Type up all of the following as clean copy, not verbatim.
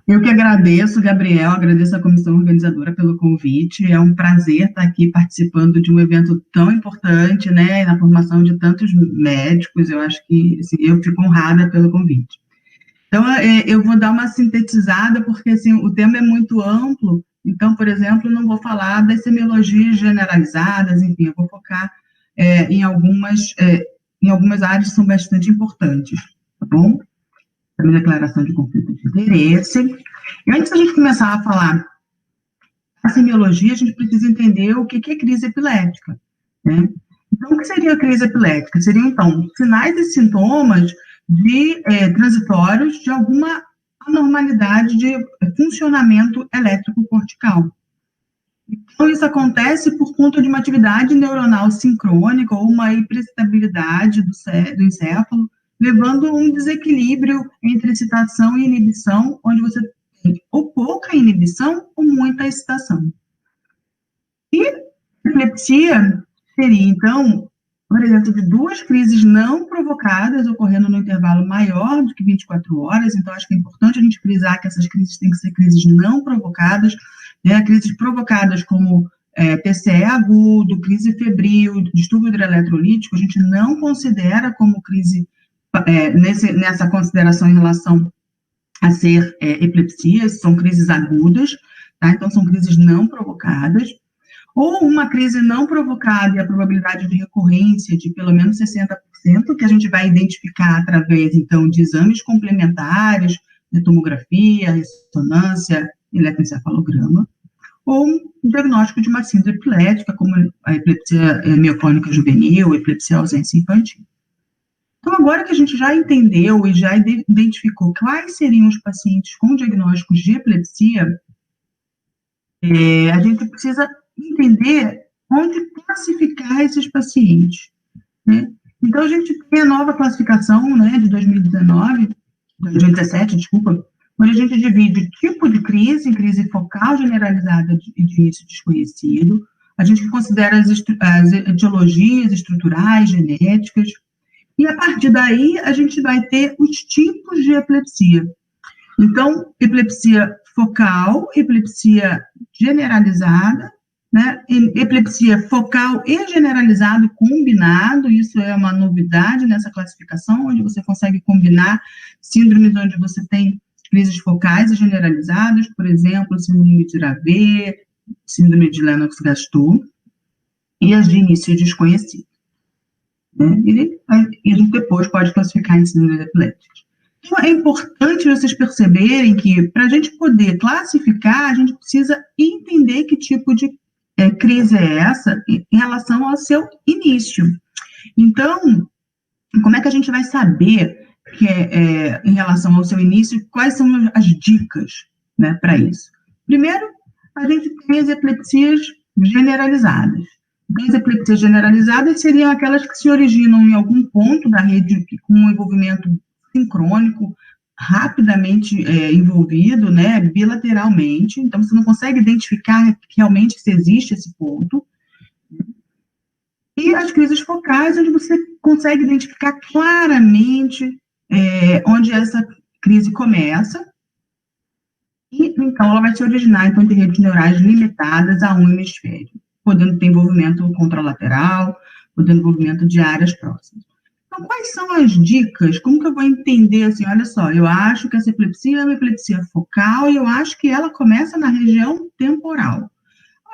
Eu que agradeço, Gabriel, agradeço à comissão organizadora pelo convite. É um prazer estar aqui participando de um evento tão importante, né, na formação de tantos médicos. Eu acho que assim, eu fico honrada pelo convite. Então, eu vou dar uma sintetizada, porque assim, o tema é muito amplo. Então, por exemplo, não vou falar das semiologias generalizadas, enfim, eu vou focar em algumas áreas que são bastante importantes, tá bom? A minha declaração de conflito de interesse. E antes da gente começar a falar da semiologia, a gente precisa entender o que é crise epilética, né? Então, o que seria a crise epilética? Seriam, então, sinais e sintomas transitórios de alguma anormalidade de funcionamento elétrico cortical. Então, isso acontece por conta de uma atividade neuronal sincrônica ou uma hiperexcitabilidade do encéfalo, levando a um desequilíbrio entre excitação e inibição, onde você tem ou pouca inibição ou muita excitação. E a epilepsia seria, então, por exemplo, de duas crises não provocadas ocorrendo no intervalo maior do que 24 horas, então acho que é importante a gente frisar que essas crises têm que ser crises não provocadas, né, crises provocadas como TCE agudo, crise febril, distúrbio hidroeletrolítico, a gente não considera como crise, nessa consideração em relação a ser epilepsias, são crises agudas, tá? Então são crises não provocadas, ou uma crise não provocada e a probabilidade de recorrência de pelo menos 60%, que a gente vai identificar através, então, de exames complementares, de tomografia, ressonância, eletroencefalograma, ou um diagnóstico de uma síndrome epilética, como a epilepsia mioclônica juvenil, epilepsia ausência infantil. Então, agora que a gente já entendeu e já identificou quais seriam os pacientes com diagnósticos de epilepsia, a gente precisa entender onde classificar esses pacientes, né? Então, a gente tem a nova classificação, né, de 2017, desculpa, onde a gente divide tipo de crise, em crise focal generalizada de início desconhecido, a gente considera as etiologias estruturais, genéticas, e a partir daí a gente vai ter os tipos de epilepsia. Então, epilepsia focal, epilepsia generalizada, né? Epilepsia focal e generalizado combinado, isso é uma novidade nessa classificação, onde você consegue combinar síndromes onde você tem crises focais e generalizadas, por exemplo, síndrome de Dravet, síndrome de Lennox-Gastaut, e as de início desconhecido, né? E a gente depois pode classificar em síndromes epiléticas. Então, é importante vocês perceberem que, para a gente poder classificar, a gente precisa entender que tipo de crise é essa em relação ao seu início. Então, como é que a gente vai saber que em relação ao seu início, quais são as dicas, né, para isso? Primeiro, a gente tem as epilepsias generalizadas. As epilepsias generalizadas seriam aquelas que se originam em algum ponto da rede com um envolvimento sincrônico, rapidamente envolvido, né, bilateralmente, então você não consegue identificar realmente se existe esse ponto. E as crises focais, onde você consegue identificar claramente onde essa crise começa, e então ela vai se originar então, de redes neurais limitadas a um hemisfério, podendo ter envolvimento contralateral, podendo ter envolvimento de áreas próximas. Então, quais são as dicas? Como que eu vou entender assim, olha só, eu acho que essa epilepsia é uma epilepsia focal e eu acho que ela começa na região temporal.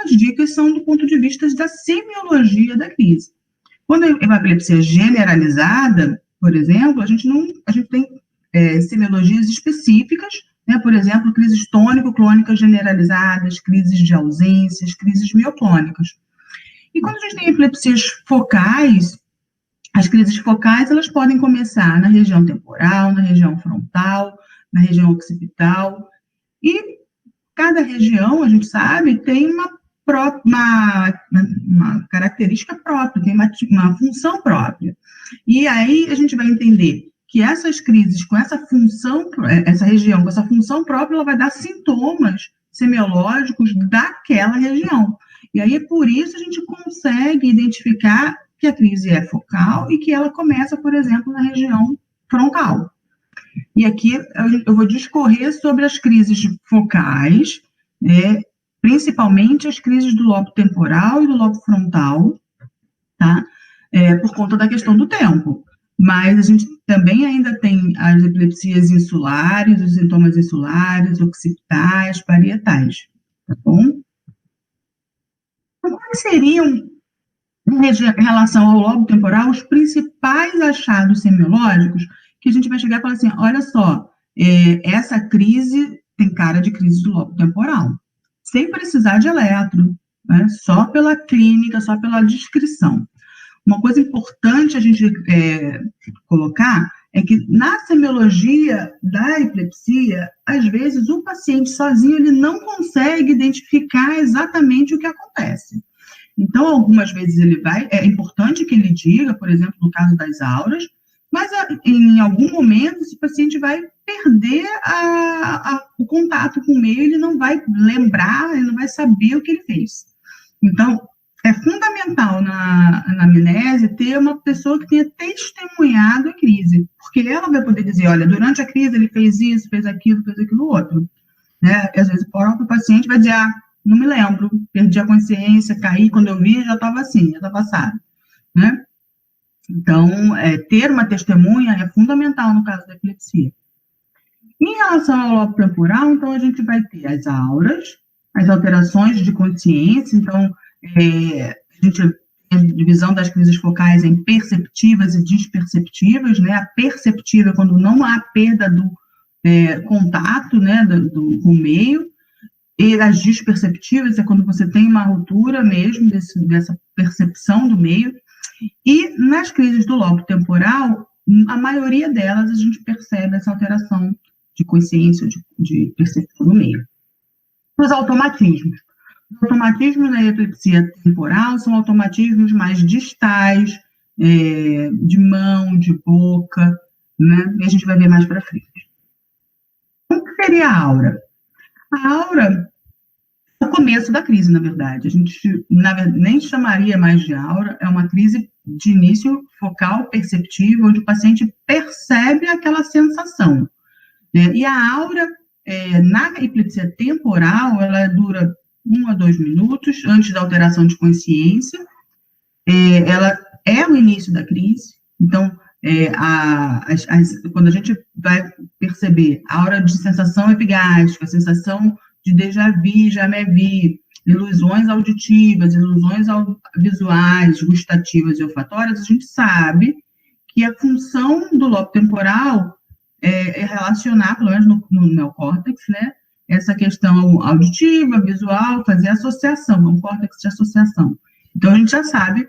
As dicas são do ponto de vista da semiologia da crise. Quando é uma epilepsia generalizada, por exemplo, a gente tem semiologias específicas, né? Por exemplo, crises tônico-clônicas generalizadas, crises de ausências, crises mioclônicas. E quando a gente tem epilepsias focais, as crises focais, elas podem começar na região temporal, na região frontal, na região occipital, e cada região, a gente sabe, tem uma característica própria, tem uma função própria. E aí a gente vai entender que essas crises, com essa função, essa região, com essa função própria, ela vai dar sintomas semiológicos daquela região. E aí, por isso, a gente consegue identificar que a crise é focal e que ela começa, por exemplo, na região frontal. E aqui eu vou discorrer sobre as crises focais, né, principalmente as crises do lobo temporal e do lobo frontal, tá? Por conta da questão do tempo. Mas a gente também ainda tem as epilepsias insulares, os sintomas insulares, occipitais, parietais, tá bom? Então, quais seriam, em relação ao lobo temporal, os principais achados semiológicos que a gente vai chegar e falar assim, olha só, essa crise tem cara de crise do lobo temporal, sem precisar de eletro, né? Só pela clínica, só pela descrição. Uma coisa importante a gente colocar é que na semiologia da epilepsia, às vezes o paciente sozinho ele não consegue identificar exatamente o que acontece. Então, algumas vezes é importante que ele diga, por exemplo, no caso das auras, mas em algum momento esse paciente vai perder o contato com o meio, ele não vai lembrar, ele não vai saber o que ele fez. Então, é fundamental na anamnese ter uma pessoa que tenha testemunhado a crise, porque ela vai poder dizer, olha, durante a crise ele fez isso, fez aquilo outro, né? E às vezes o próprio paciente vai dizer, não me lembro, perdi a consciência, caí, quando eu vi já estava assim, já estava assado, né? Então, ter uma testemunha é fundamental no caso da epilepsia. Em relação ao lobo temporal, então a gente vai ter as auras, as alterações de consciência, então a gente tem a divisão das crises focais em perceptivas e desperceptivas, né? A perceptiva é quando não há perda do contato, né, com o meio, e as desperceptivas é quando você tem uma ruptura mesmo dessa percepção do meio, e nas crises do lobo temporal, a maioria delas a gente percebe essa alteração de consciência, de percepção do meio. Os automatismos. Os automatismos na epilepsia temporal são automatismos mais distais, de mão, de boca, né? E a gente vai ver mais para frente. O que seria a aura? A aura é o começo da crise, na verdade. A gente nem chamaria mais de aura, é uma crise de início focal perceptível, onde o paciente percebe aquela sensação, né? E a aura, na epilepsia temporal, ela dura 1 a 2 minutos antes da alteração de consciência. Ela é o início da crise, então, quando a gente vai perceber a aura de sensação epigástrica, a sensação de déjà vu, jamais vu, ilusões auditivas, ilusões visuais, gustativas e olfatórias, a gente sabe que a função do lobo temporal é relacionar, pelo menos no neocórtex, né, essa questão auditiva, visual, fazer associação, um córtex de associação. Então, a gente já sabe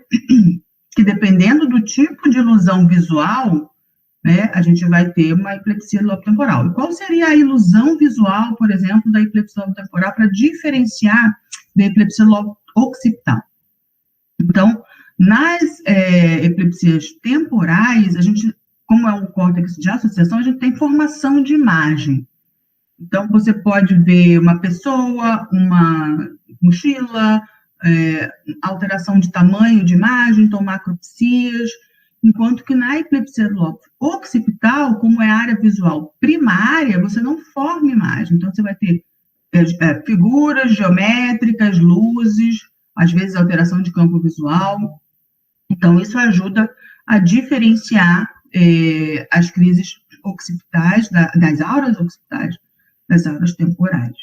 que, dependendo do tipo de ilusão visual, né, a gente vai ter uma epilepsia do lobo temporal. E qual seria a ilusão visual, por exemplo, da epilepsia do lobo temporal para diferenciar da epilepsia do lobo occipital? Então, nas epilepsias temporais, a gente, como é um córtex de associação, a gente tem formação de imagem. Então, você pode ver uma pessoa, uma mochila, alteração de tamanho de imagem, então macropsias, enquanto que na epilepsia do lobo occipital, como é a área visual primária, você não forma imagem. Então, você vai ter figuras geométricas, luzes, às vezes alteração de campo visual. Então, isso ajuda a diferenciar as crises occipitais, das auras occipitais, das auras temporais.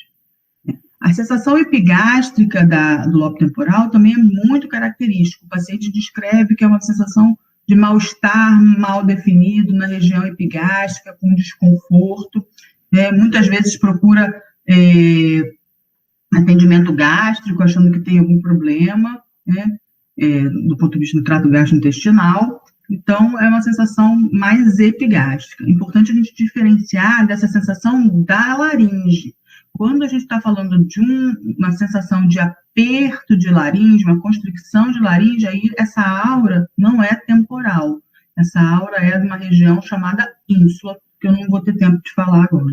A sensação epigástrica do lobo temporal também é muito característica. O paciente descreve que é uma sensação de mal-estar mal definido na região epigástrica, com desconforto. Muitas vezes procura atendimento gástrico, achando que tem algum problema, né, do ponto de vista do trato gastrointestinal. Então, é uma sensação mais epigástrica. É importante a gente diferenciar dessa sensação da laringe. Quando a gente está falando de uma sensação de aperto de laringe, uma constricção de laringe, aí essa aura não é temporal. Essa aura é de uma região chamada ínsula, que eu não vou ter tempo de falar agora.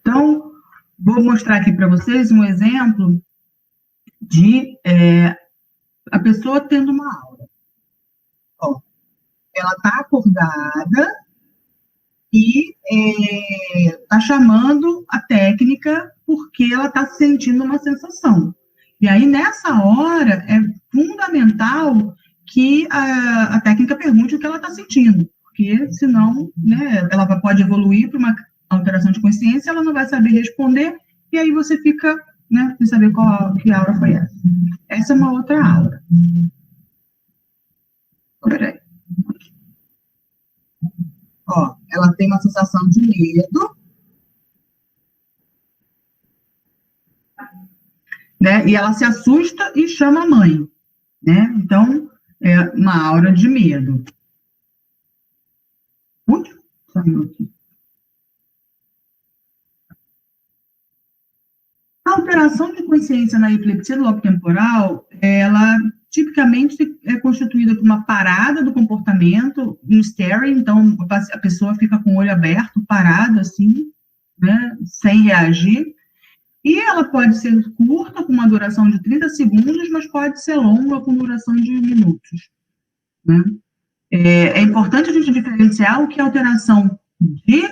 Então, vou mostrar aqui para vocês um exemplo de a pessoa tendo uma aura. Ó, ela está acordada, e está chamando a técnica porque ela está sentindo uma sensação. E aí, nessa hora, é fundamental que a técnica pergunte o que ela está sentindo, porque senão, né, ela pode evoluir para uma alteração de consciência, ela não vai saber responder, e aí você fica, né, sem saber que aura foi essa. Essa é uma outra aura. Peraí. Ó, ela tem uma sensação de medo, né? E ela se assusta e chama a mãe, né? Então, é uma aura de medo. Onde saiu aqui? A alteração de consciência na epilepsia do lobo temporal, ela tipicamente é constituída por uma parada do comportamento, um staring, então a pessoa fica com o olho aberto, parado assim, né, sem reagir, e ela pode ser curta, com uma duração de 30 segundos, mas pode ser longa, com duração de minutos, né? É importante a gente diferenciar o que é alteração de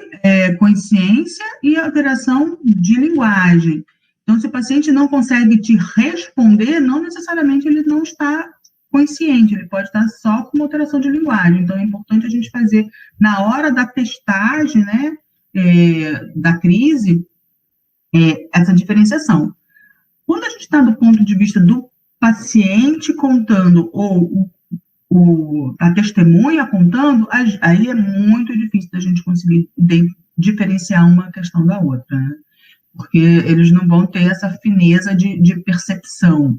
consciência e alteração de linguagem. Então, se o paciente não consegue te responder, não necessariamente ele não está consciente, ele pode estar só com uma alteração de linguagem. Então, é importante a gente fazer, na hora da testagem, né, da crise, essa diferenciação. Quando a gente está do ponto de vista do paciente contando, ou a testemunha contando, aí é muito difícil da gente conseguir diferenciar uma questão da outra, né? Porque eles não vão ter essa fineza de percepção.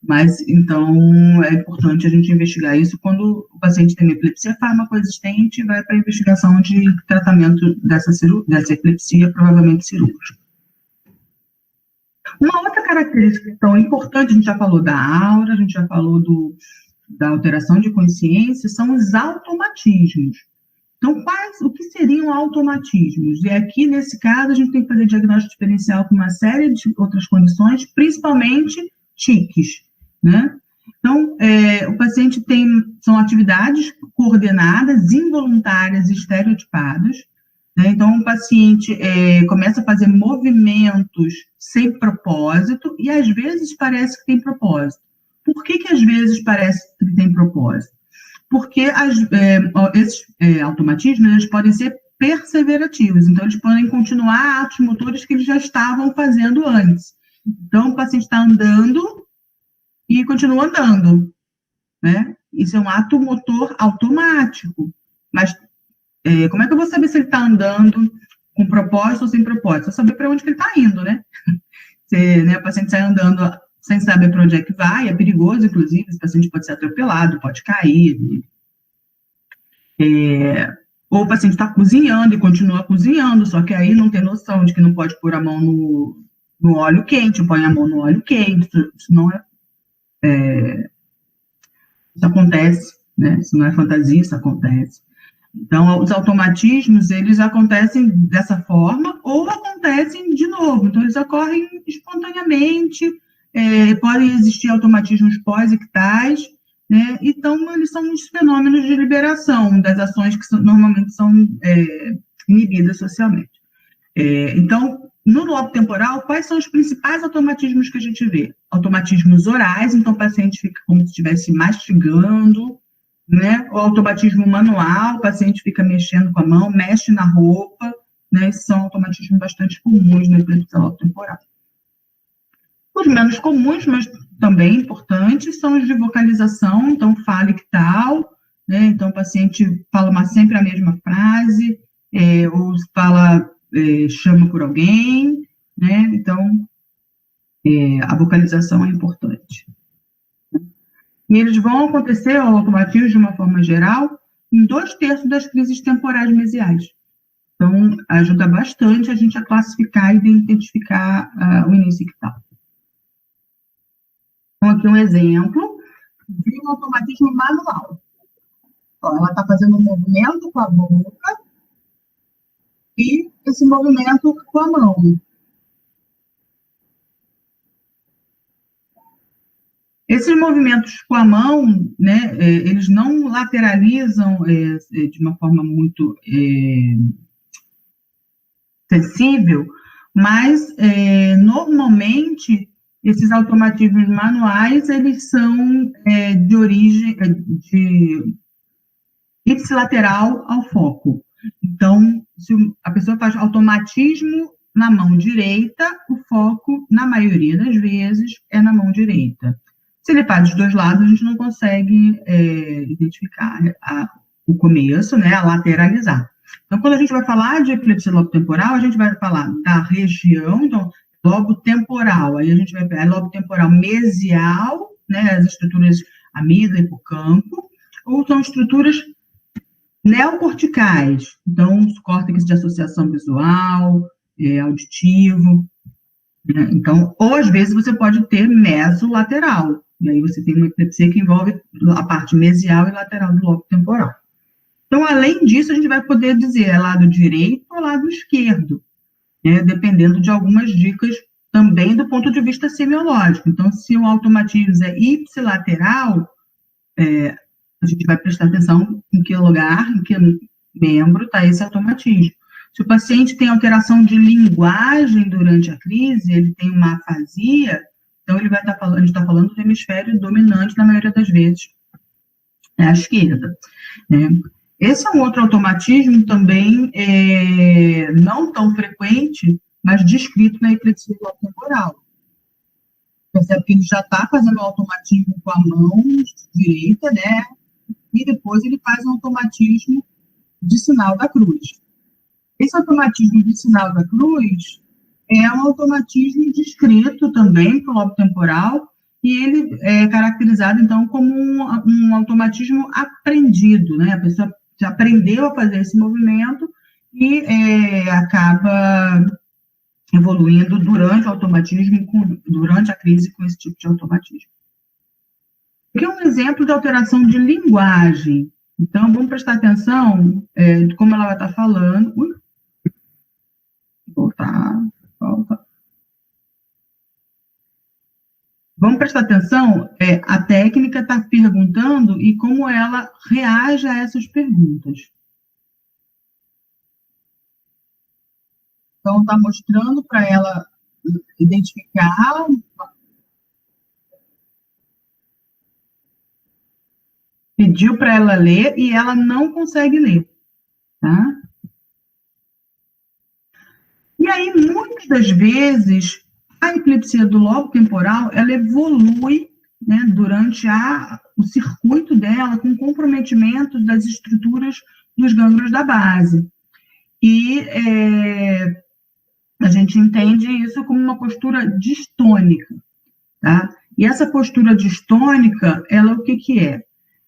Mas, então, é importante a gente investigar isso quando o paciente tem epilepsia farmacoexistente e vai para a investigação de tratamento dessa epilepsia, provavelmente cirúrgica. Uma outra característica tão importante, a gente já falou da aura, a gente já falou da alteração de consciência, são os automatismos. Então, o que seriam automatismos? E aqui, nesse caso, a gente tem que fazer diagnóstico diferencial com uma série de outras condições, principalmente tiques, né? Então, o paciente são atividades coordenadas, involuntárias e estereotipadas, né? Então, o paciente começa a fazer movimentos sem propósito e, às vezes, parece que tem propósito. Por que às vezes parece que tem propósito? Porque esses automatismos eles podem ser perseverativos, então eles podem continuar atos motores que eles já estavam fazendo antes. Então, o paciente está andando e continua andando, né? Isso é um ato motor automático. Mas como é que eu vou saber se ele está andando com propósito ou sem propósito? Só saber para onde que ele está indo, né? Né? O paciente sai andando sem saber para onde é que vai, é perigoso, inclusive, esse paciente pode ser atropelado, pode cair. Ou o paciente está cozinhando e continua cozinhando, só que aí não tem noção de que não pode pôr a mão no óleo quente, põe a mão no óleo quente, isso não isso acontece, né? Isso não é fantasia, isso acontece. Então, os automatismos, eles acontecem dessa forma, ou acontecem de novo, então eles ocorrem espontaneamente, podem existir automatismos pós-ictais, né? Então, eles são os fenômenos de liberação das ações que normalmente são inibidas socialmente. Então, no lobo temporal, quais são os principais automatismos que a gente vê? Automatismos orais, então o paciente fica como se estivesse mastigando, né? O automatismo manual, o paciente fica mexendo com a mão, mexe na roupa, né? Esses são automatismos bastante comuns na epilepsia lobo temporal. Os menos comuns, mas também importantes, são os de vocalização, então fala ictal, né? Então o paciente fala sempre a mesma frase, ou fala, chama por alguém, né? Então a vocalização é importante. E eles vão acontecer, ao automatismo, de uma forma geral, em 2/3 das crises temporais mesiais. Então, ajuda bastante a gente a classificar e identificar o início ictal. Então, aqui um exemplo de um automatismo manual. Ó, ela está fazendo um movimento com a boca e esse movimento com a mão. Esses movimentos com a mão, né, eles não lateralizam de uma forma muito acessível, mas normalmente esses automatismos manuais, eles são de origem de ipsilateral ao foco. Então, se a pessoa faz automatismo na mão direita, o foco, na maioria das vezes, é na mão direita. Se ele faz dos dois lados, a gente não consegue identificar o começo, né, a lateralizar. Então, quando a gente vai falar de epilepsia lobo-temporal, a gente vai falar da região, então, lobo temporal, aí a gente vai pegar lobo temporal mesial, né, as estruturas amígdala e hipocampo, ou são estruturas neocorticais, então, os córtex de associação visual, auditivo, né? Então, ou às vezes você pode ter mesolateral, e aí você tem uma epilepsia que envolve a parte mesial e lateral do lobo temporal. Então, além disso, a gente vai poder dizer é lado direito ou lado esquerdo, né? Dependendo de algumas dicas também do ponto de vista semiológico. Então, se o automatismo é ipsilateral, a gente vai prestar atenção em que lugar, em que membro está esse automatismo. Se o paciente tem alteração de linguagem durante a crise, ele tem uma afasia, então ele vai estar falando, a gente está falando do hemisfério dominante, na maioria das vezes, é a esquerda, né? Esse é um outro automatismo também não tão frequente, mas descrito na epilepsia temporal. Percebe que ele já está fazendo o automatismo com a mão direita, né? E depois ele faz um automatismo de sinal da cruz. Esse automatismo de sinal da cruz é um automatismo descrito também pelo lobo temporal, e ele é caracterizado, então, como um automatismo aprendido, né? A pessoa já aprendeu a fazer esse movimento e acaba evoluindo durante o automatismo, durante a crise com esse tipo de automatismo. Aqui é um exemplo de alteração de linguagem. Então, vamos prestar atenção de como ela vai estar falando. Volta. Vamos prestar atenção, a técnica está perguntando e como ela reage a essas perguntas. Então, está mostrando para ela identificar. Pediu para ela ler e ela não consegue ler, tá? E aí, muitas das vezes, a epilepsia do lobo temporal, ela evolui, né, durante o circuito dela com comprometimento das estruturas dos gânglios da base. E a gente entende isso como uma postura distônica, tá? E essa postura distônica, ela o que é?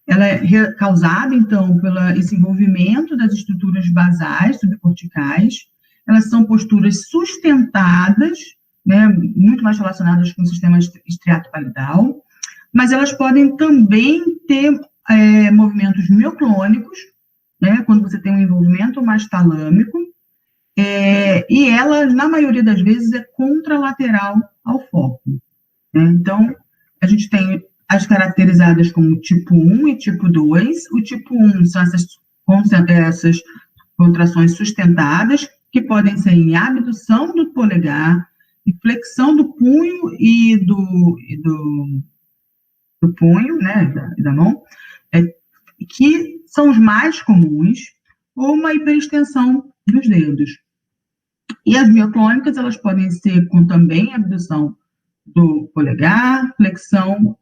Ela é causada, então, pelo esse envolvimento das estruturas basais subcorticais. Elas são posturas sustentadas, né, muito mais relacionadas com o sistema estriato-palidal, mas elas podem também ter movimentos mioclônicos, né, quando você tem um envolvimento mais talâmico, e ela, na maioria das vezes, é contralateral ao foco, né? Então, a gente tem as caracterizadas como tipo 1 e tipo 2. O tipo 1 são essas contrações sustentadas, que podem ser em abdução do polegar, e flexão do punho e do punho, né, da mão, que são os mais comuns, ou uma hiperextensão dos dedos. E as mioclônicas, elas podem ser com também abdução do polegar, flexão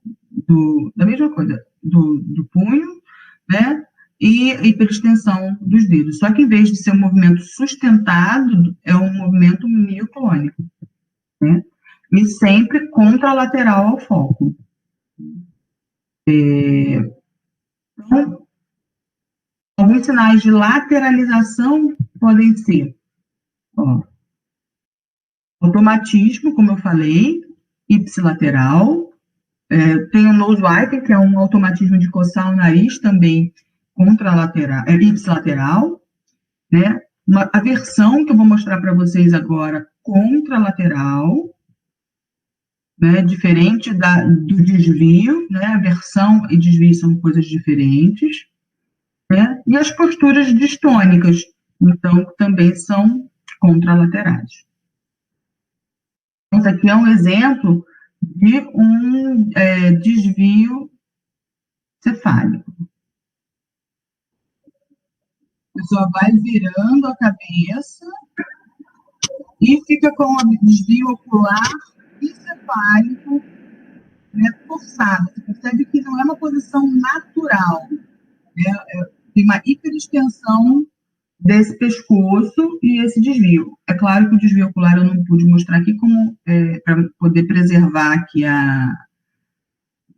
da mesma coisa, do punho, né, e hiperextensão dos dedos. Só que, em vez de ser um movimento sustentado, é um movimento mioclônico, né, e sempre contralateral ao foco. Então, alguns sinais de lateralização podem ser automatismo, como eu falei, ipsilateral. Tem o nose wiping, que é um automatismo de coçar o nariz, também contralateral, ipsilateral, né? Uma aversão que eu vou mostrar para vocês agora, contralateral, né? Diferente do desvio, né? Aversão e desvio são coisas diferentes, né? E as posturas distônicas, então, também são contralaterais. Esse aqui é um exemplo de um desvio cefálico. A pessoa vai virando a cabeça e fica com o desvio ocular e cefálico, né, forçado. Você percebe que não é uma posição natural, né? Tem uma hiperextensão desse pescoço e esse desvio. É claro que o desvio ocular eu não pude mostrar aqui como para poder preservar aqui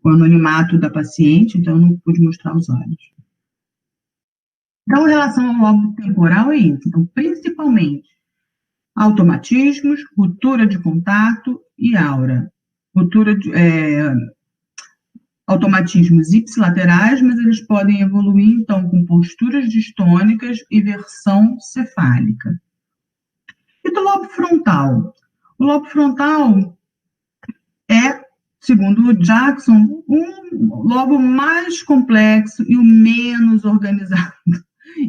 o anonimato da paciente, então eu não pude mostrar os olhos. Então, em relação ao lobo temporal é isso. Então, principalmente, automatismos, ruptura de contato e aura. Automatismos ipsilaterais, mas eles podem evoluir, então, com posturas distônicas e versão cefálica. E do lobo frontal? O lobo frontal é, segundo o Jackson, um lobo mais complexo e o menos organizado.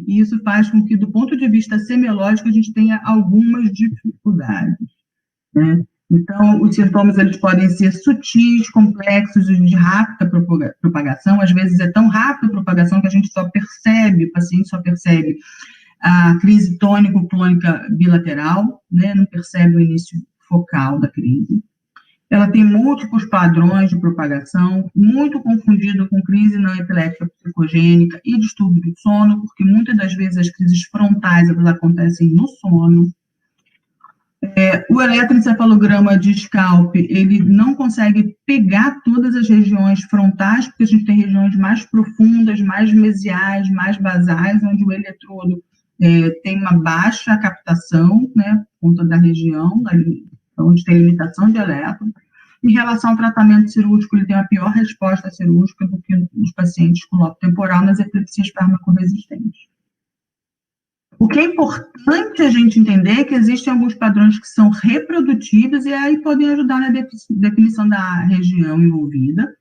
E isso faz com que, do ponto de vista semiológico, a gente tenha algumas dificuldades, né? Então, os sintomas eles podem ser sutis, complexos e de rápida propagação. Às vezes é tão rápida a propagação que a gente só percebe, o paciente só percebe a crise tônico-clônica bilateral, né? Não percebe o início focal da crise. Ela tem múltiplos padrões de propagação, muito confundido com crise não epilética psicogênica e distúrbio do sono, porque muitas das vezes as crises frontais elas acontecem no sono. O eletroencefalograma de scalp, ele não consegue pegar todas as regiões frontais, porque a gente tem regiões mais profundas, mais mesiais, mais basais, onde o eletrodo tem uma baixa captação, né, por conta da região, onde tem limitação de elétron. Em relação ao tratamento cirúrgico, ele tem uma pior resposta cirúrgica do que os pacientes com lobo temporal nas epilepsias farmacoresistentes. O que é importante a gente entender é que existem alguns padrões que são reprodutíveis e aí podem ajudar na definição da região envolvida,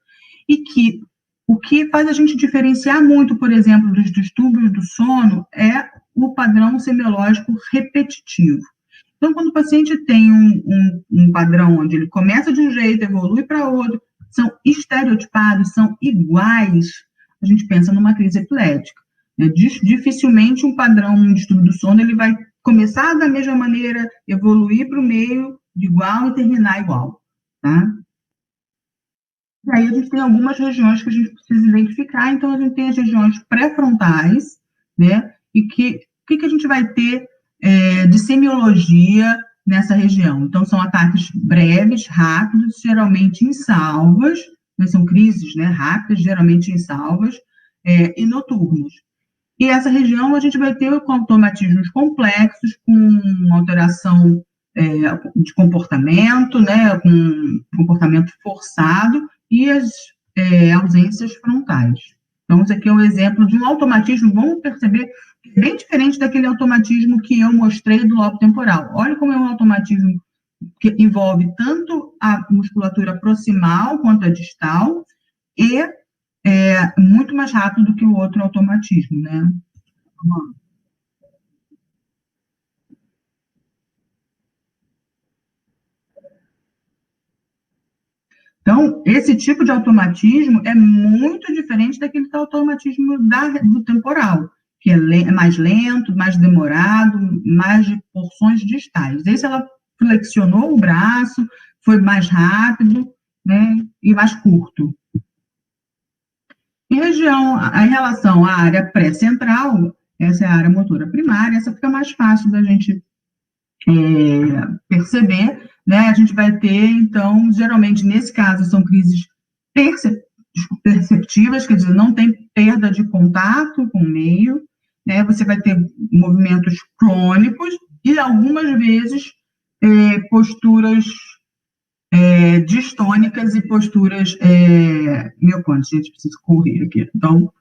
e que o que faz a gente diferenciar muito, por exemplo, dos distúrbios do sono é o padrão semiológico repetitivo. Então, quando o paciente tem um padrão onde ele começa de um jeito, evolui para outro, são estereotipados, são iguais, a gente pensa numa crise epilética. Dificilmente um padrão, um distúrbio do sono, ele vai começar da mesma maneira, evoluir para o meio de igual e terminar igual, tá? E aí a gente tem algumas regiões que a gente precisa identificar, então a gente tem as regiões pré-frontais, né? E o que a gente vai ter de semiologia nessa região? Então, são ataques breves, rápidos, geralmente insalvas, né? São crises, né, rápidas, geralmente insalvas, e noturnos. E essa região a gente vai ter com automatismos complexos, com alteração de comportamento, né, com comportamento forçado e as ausências frontais. Então, isso aqui é um exemplo de um automatismo, vamos perceber, bem diferente daquele automatismo que eu mostrei do lobo temporal. Olha como é um automatismo que envolve tanto a musculatura proximal quanto a distal e muito mais rápido do que o outro automatismo, né? Então, esse tipo de automatismo é muito diferente daquele automatismo do temporal, que é mais lento, mais demorado, mais de porções distais. Esse ela flexionou o braço, foi mais rápido, né, e mais curto. Em relação à área pré-central, essa é a área motora primária, essa fica mais fácil da gente perceber, né? A gente vai ter, então, geralmente, nesse caso, são crises perceptivas, quer dizer, não tem perda de contato com o meio, né? Você vai ter movimentos clônicos e, algumas vezes, posturas distônicas e posturas mioclônicas. Gente, preciso correr aqui. Então,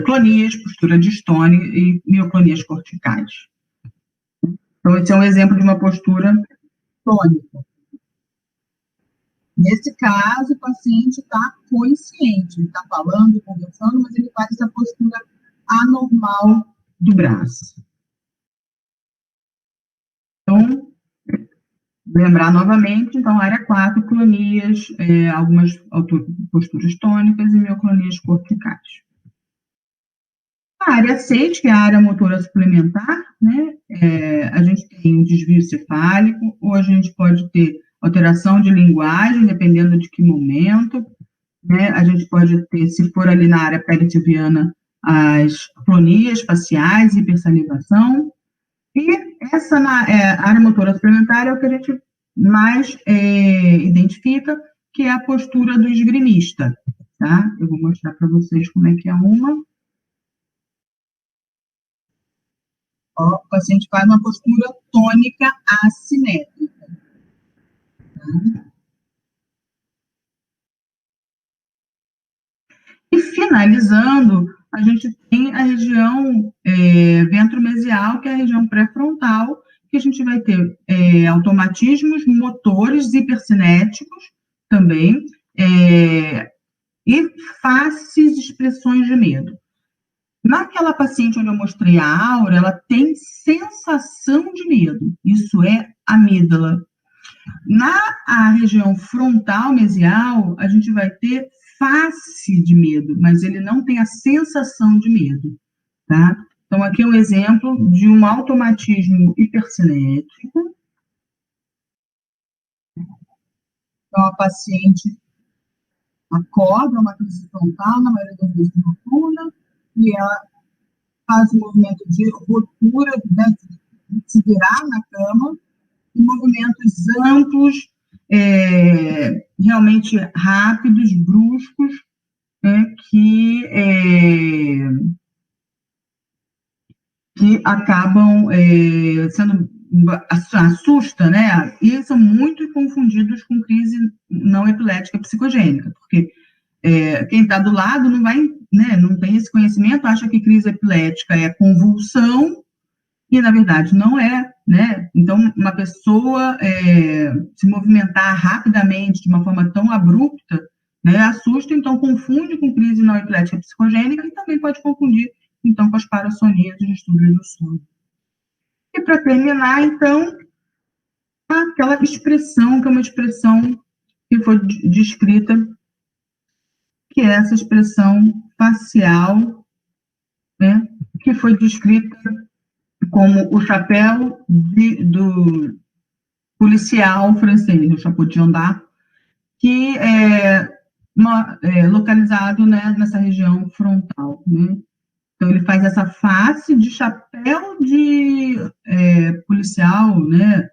clonias, postura distônica e mioclonias corticais. Então, esse é um exemplo de uma postura clônica. Nesse caso, o paciente está consciente, ele está falando, conversando, mas ele faz essa postura anormal do braço. Então, lembrar novamente, então, área 4, clonias, algumas posturas tônicas e mioclonias corticais. A área 6, que é a área motora suplementar, né? A gente tem um desvio cefálico, ou a gente pode ter alteração de linguagem, dependendo de que momento, né? A gente pode ter, se for ali na área peritibiana, as clonias faciais, hipersalivação, e essa área motora suplementar é o que a gente mais identifica, que é a postura do esgrimista, tá? Eu vou mostrar para vocês como é que é uma. Ó, o paciente faz uma postura tônica assimétrica. E finalizando, a gente tem a região ventromesial, que é a região pré-frontal, que a gente vai ter automatismos motores hipercinéticos também, e faces expressões de medo. Naquela paciente onde eu mostrei a aura, ela tem sensação de medo, isso é amígdala. Na região frontal mesial, a gente vai ter face de medo, mas ele não tem a sensação de medo, tá? Então, aqui é um exemplo de um automatismo hipercinético. Então, a paciente acorda, uma crise frontal, na maioria das vezes noturna, e ela faz um movimento de ruptura, né, de se virar na cama, e movimentos amplos, realmente rápidos, bruscos, que acabam sendo assusta, né? E são muito confundidos com crise não epilética psicogênica, porque quem está do lado não vai, né, não tem esse conhecimento, acha que crise epilética é convulsão, e na verdade não é, né? Então, uma pessoa se movimentar rapidamente, de uma forma tão abrupta, né, assusta, então confunde com crise não epilética psicogênica e também pode confundir, então, com as parassonias e distúrbios do sono. E para terminar, então, aquela expressão, que é uma expressão que foi descrita, que é essa expressão facial, né, que foi descrita como o chapéu do policial francês, o chapeau de gendarme, que é localizado, né, nessa região frontal, né? Então, ele faz essa face de chapéu de policial, né,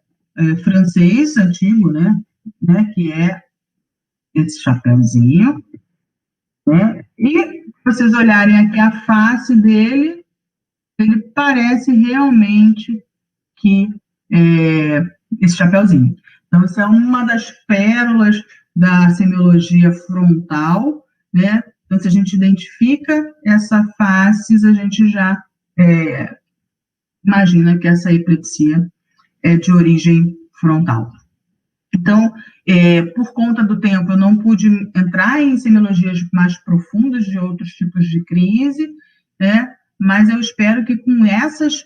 francês antigo, né, que é esse chapéuzinho, né? E, se vocês olharem aqui a face dele, ele parece realmente que esse chapéuzinho. Então, isso é uma das pérolas da semiologia frontal, né? Então, se a gente identifica essa face, a gente já imagina que essa epilepsia é de origem frontal. Então, por conta do tempo, eu não pude entrar em semiologias mais profundas de outros tipos de crise, né? Mas eu espero que com essas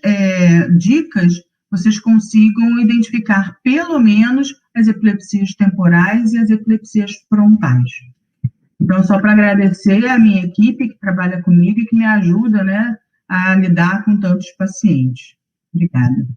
dicas vocês consigam identificar pelo menos as epilepsias temporais e as epilepsias frontais. Então, só para agradecer a minha equipe que trabalha comigo e que me ajuda, né, a lidar com tantos pacientes. Obrigada.